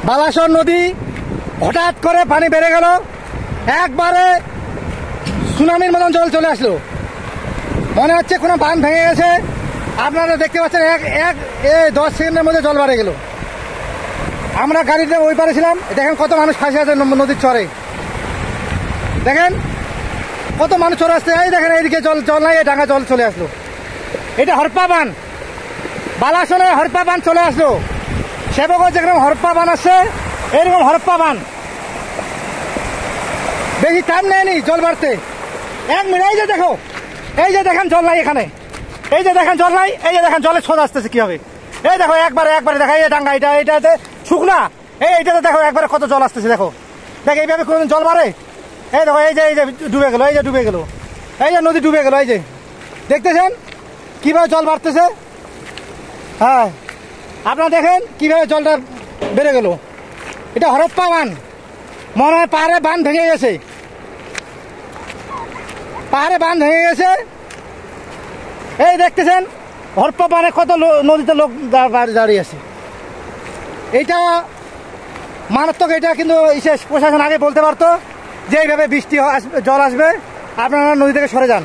বালাসর নদী হঠাৎ করে পানি বেড়ে গেল, একবারে সুনামির মতন জল চলে আসলো। মনে হচ্ছে কোনো বাঁধ ভেঙে গেছে। আপনারা দেখতে পাচ্ছেন 10 সেকেন্ডের মধ্যে জল বাড়ে গেল। আমরা গাড়িতে ওই পারে ছিলাম, দেখেন কত মানুষ ফাঁসে আছে নদীর চরে। দেখেন কত মানুষ চলে আসছে। এই দেখেন এইদিকে জল নাই, ডাঙ্গা জল চলে আসলো। এটা হরপ্পা বাঁধ, বালাসনে হরপ্পা বাঁধ চলে আসলো। সেবকও যেরকম হরপ্পা বাঁধ আসছে, এইরকম হরপ্পা বাঁধ। বেশি টাইম নেয়নি জল বাড়তে, 1 মিনিট। এই যে দেখো, এই যে দেখেন জল নাই এখানে, এই যে দেখেন জল নাই, এই যে দেখেন জলের স্রোত আসতেছে কি হবে। এই দেখো একবারে দেখা, এই ডাঙ্গা এটাতে শুকনা, এইটাতে দেখো একবারে কত জল আসতেছে। দেখো এইভাবে কোনোদিন জল বাড়ে? এই দেখো, এই যে ডুবে গেল, এই যে ডুবে গেল, এই যে নদী ডুবে গেল। এই যে দেখতেছেন কিভাবে জল বাড়তেছে। হ্যাঁ, আপনারা দেখেন কিভাবে জলটা বেড়ে গেল। এটা হরপ্পা বাঁধ, মনে হয় পাহাড়ে বাঁধ ভেঙে গেছে, পাহাড়ে বাঁধ ভেঙে গেছে। এই দেখতেছেন হরপ্পা বাঁধে কত নদীতে লোক দাঁড়িয়ে আছে। এইটা মারাত্মক। এটা কিন্তু প্রশাসন আগে বলতে পারতো যে এইভাবে বৃষ্টি জল আসবে, আপনারা নদী থেকে সরে যান।